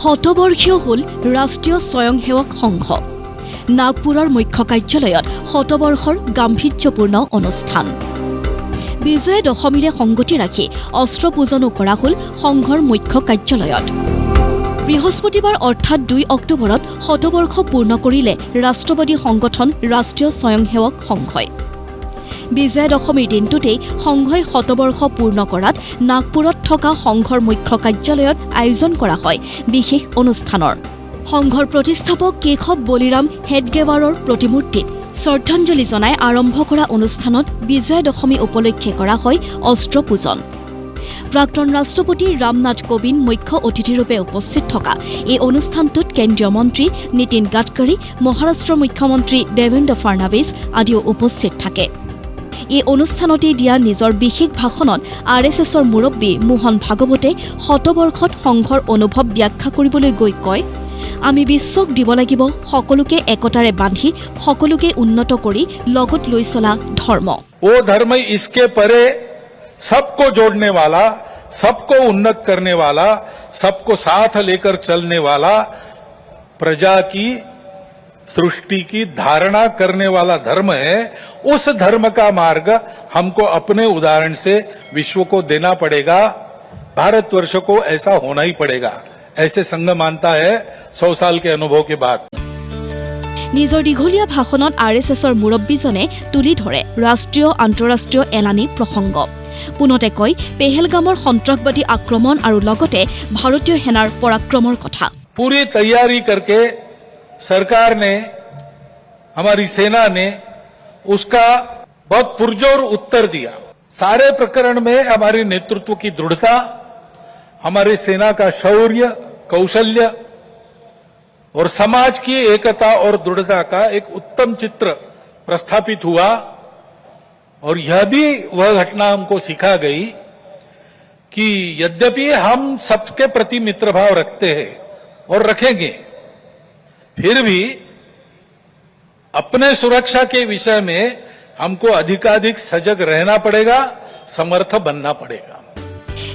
শতবৰ্ষীয় হ'ল ৰাষ্ট্ৰীয় স্বয়ংসেৱক সংঘ। নাগপুৰৰ মুখ্য কাৰ্যালয়ত শতবৰ্ষৰ গাম্ভীৰ্যপূৰ্ণ অনুষ্ঠান। বিজয়া দশমীৰে সংগতি ৰাখি অস্ত্ৰ পূজনো কৰা হ'ল সংঘৰ মুখ্য কাৰ্যালয়ত। বৃহস্পতিবাৰ অৰ্থাৎ 2 অক্টোবৰত শতবৰ্ষ পূৰ্ণ কৰিলে ৰাষ্ট্ৰবাদী সংগঠন ৰাষ্ট্ৰীয় স্বয়ংসেৱক সংঘই। বিজয়া দশমীৰ দিনটোতেই সংঘই শতবৰ্ষ পূৰ্ণ কৰাত নাগপুৰত থকা সংঘৰ মুখ্য কাৰ্যালয়ত আয়োজন কৰা হয় বিশেষ অনুষ্ঠানৰ। সংঘৰ প্ৰতিষ্ঠাপক কেশৱ বলিৰাম হেডগেৱাৰৰ প্ৰতিমূৰ্তিত শ্ৰদ্ধাঞ্জলি জনাই আৰম্ভ কৰা অনুষ্ঠানত বিজয়া দশমী উপলক্ষে কৰা হয় অস্ত্ৰ পূজন। প্ৰাক্তন ৰাষ্ট্ৰপতি ৰামনাথ কোবিন্দ মুখ্য অতিথিৰূপে উপস্থিত থকা এই অনুষ্ঠানটোত কেন্দ্ৰীয় মন্ত্ৰী নীতিন গাডকাৰী, মহাৰাষ্ট্ৰৰ মুখ্যমন্ত্ৰী দেৱেন্দ্ৰ ফাডনাভিছ আদিও উপস্থিত থাকে। এই অনুষ্ঠানতে দিয়া নিজৰ বিশেষ ভাষণত RSSৰ মুৰব্বী মোহন ভাগৱতে শতবৰ্ষত সংঘৰ অনুভৱ ব্যাখ্যা কৰিবলৈ গৈ কয়, আমি বিশ্বক দিব লাগিব সকলোকে একতাৰে বান্ধি সকলোকে উন্নত কৰি লগত লৈ চলা ধৰ্ম। वो धर्म इसके परे सबको जोड़ने वाला, सबको उन्नत करने वाला, सबको साथ लेकर चलने वाला, प्रजा की सृष्टि की धारणा करने वाला धर्म है। उस धर्म का मार्ग हमको अपने उदाहरण से विश्व को देना पड़ेगा। भारतवर्ष को ऐसा होना ही पड़ेगा, ऐसे संघ मानता है 100 साल के अनुभव के बाद। নিজৰ দীঘলীয়া ভাষণত RSSৰ মুৰব্বীজনে তুলি ধৰে ৰাষ্ট্ৰীয় আন্তঃৰাষ্ট্ৰীয় এলানি প্ৰসংগ। পুনতে কয় পেহেলগামৰ সন্ত্ৰাসবাদী আক্ৰমণ আৰু লগতে ভাৰতীয় সেনাৰ পৰাক্ৰমৰ কথা। पूरी तैयारी करके सरकार ने, हमारी सेना ने उसका बहुत पुरजोर उत्तर दिया। सारे प्रकरण में हमारे नेतृत्व की दृढ़ता, हमारे सेना का शौर्य, कौशल्य और समाज की एकता और दृढ़ता का एक उत्तम चित्र प्रस्थापित हुआ। और यह भी वह घटना हमको सिखा गई कि यद्यपि हम सबके प्रति मित्र भाव रखते हैं और रखेंगे, फिर भी अपने सुरक्षा के विषय में हमको अधिकाधिक सजग रहना पड़ेगा, समर्थ बनना पड़ेगा।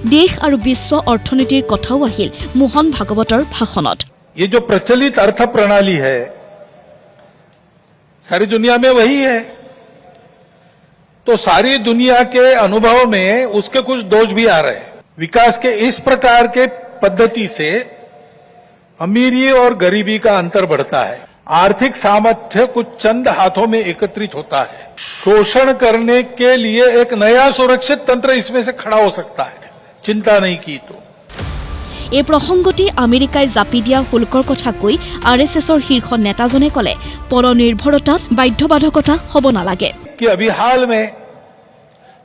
देश और विश्व अर्थनीतिर कथाओ আহিল मोहन भागवतर भाषणत। ये जो प्रचलित अर्थ प्रणाली है सारी दुनिया में वही है, तो सारी दुनिया के अनुभव में उसके कुछ दोष भी आ रहे हैं। विकास के इस प्रकार के पद्धति से अमीरी और गरीबी का अंतर बढ़ता है, आर्थिक सामर्थ्य कुछ चंद हाथों में एकत्रित होता है। शोषण करने के लिए एक नया सुरक्षित तंत्र इसमें से खड़ा हो सकता है, चिंता नहीं की तो। এই প্ৰসংগটি আমেৰিকাই জাপি দিয়া শুল্কৰ কথা কৈ RSSৰ শীৰ্ষ নেতাজনে কলে পৰনিৰ্ভৰতাত বাধ্যবাধকতা হ'ব নালাগে। कि अभी हाल में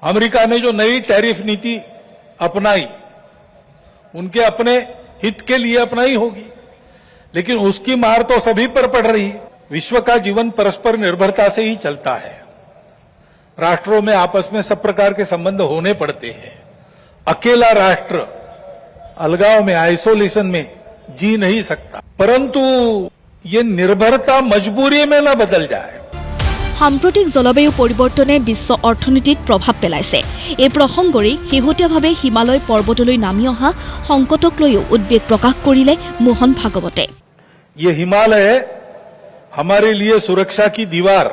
अमेरिका ने जो नई टैरिफ नीति अपनाई, उनके अपने हित के लिए अपनाई होगी, लेकिन उसकी मार तो सभी पर पड़ रही है। विश्व का जीवन परस्पर निर्भरता से ही चलता है। राष्ट्रों में आपस में सब प्रकार के संबंध होने पड़ते हैं। अकेला राष्ट्र अलगाव में, आइसोलेशन में जी नहीं सकता, परंतु ये निर्भरता मजबूरी में न बदल जाए। সাম্প্ৰতিক জলবায়ু পৰিৱৰ্তনে বিশ্ব অৰ্থনীতিত প্ৰভাৱ পেলাইছে। এই প্ৰসংগৰে শেহতীয়াভাৱে হিমালয় পৰ্বতলৈ নামি অহা সংকটক লৈও উদ্বেগ প্ৰকাশ কৰিলে মোহন ভাগৱতে। ये हिमालय हमारे लिए सुरक्षा की दीवार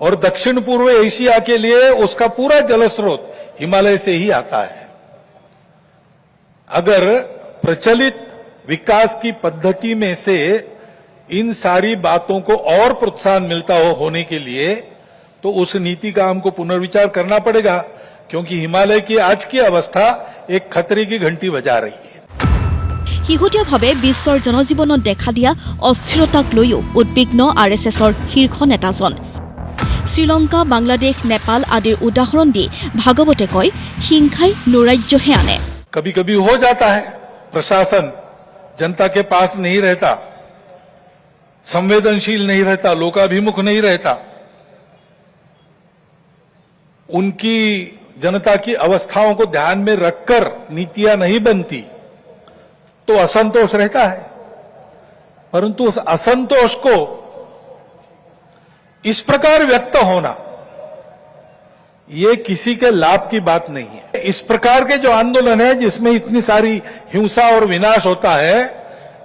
और दक्षिण पूर्व एशिया के लिए उसका पूरा जलस्रोत हिमालय से ही आता है। अगर प्रचलित विकास की पद्धति में से इन सारी बातों को और प्रोत्साहन मिलता होने के लिए तो उस नीति का हमको पुनर्विचार करना पड़ेगा, क्योंकि हिमालय की आज की अवस्था एक खतरे की घंटी बजा रही है। শেহতীয়াভাৱে বিশ্বৰ জনজীৱনত দেখা দিয়া অস্থিৰতাক লৈও উদ্বিগ্ন RSSৰ শীৰ্ষ নেতাজন। শ্ৰীলংকা, বাংলাদেশ, নেপাল আদিৰ উদাহৰণ দি ভাগৱতে কয় হিংসাই নৈৰাজ্যহে আনে। कभी कभी हो जाता है प्रशासन जनता के पास नहीं रहता, संवेदनशील नहीं रहता, लोकाभिमुख नहीं रहता, उनकी जनता की अवस्थाओं को ध्यान में रखकर नीतियां नहीं बनती तो असंतोष रहता है। परंतु उस असंतोष को इस प्रकार व्यक्त होना ये किसी के लाभ की बात नहीं है। इस प्रकार के जो आंदोलन है जिसमें इतनी सारी हिंसा और विनाश होता है,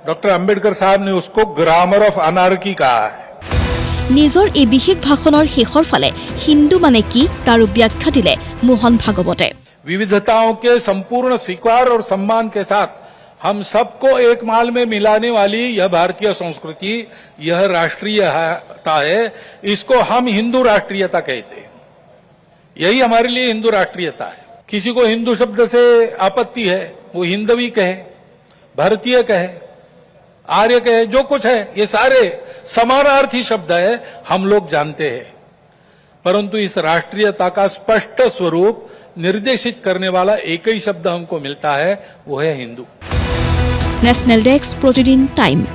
डॉक्टर अंबेडकर साहब ने उसको ग्रामर ऑफ अनार्की कहा है। নিজৰ এই বিশেষ ভাষণৰ শেষৰ ফালে হিন্দু মানে কি তাৰো ব্যাখ্যা দিলে মোহন ভাগৱতে। विविधताओं के संपूर्ण स्वीकार और सम्मान के साथ हम सबको एक माल में मिलाने वाली यह भारतीय संस्कृति, यह राष्ट्रीयता है। इसको हम हिंदू राष्ट्रीयता कहते हैं। यही हमारे लिए हिंदू राष्ट्रीयता है। किसी को हिंदू शब्द से आपत्ति है, वो हिंदवी कहे, भारतीय कहे, आर्य कहे, जो कुछ है, ये सारे समानार्थी शब्द है, हम लोग जानते हैं। परंतु इस राष्ट्रीयता का स्पष्ट स्वरूप निर्देशित करने वाला एक ही शब्द हमको मिलता है, वो है हिंदू। नेशनल डेस्क प्रतिदिन टाइम।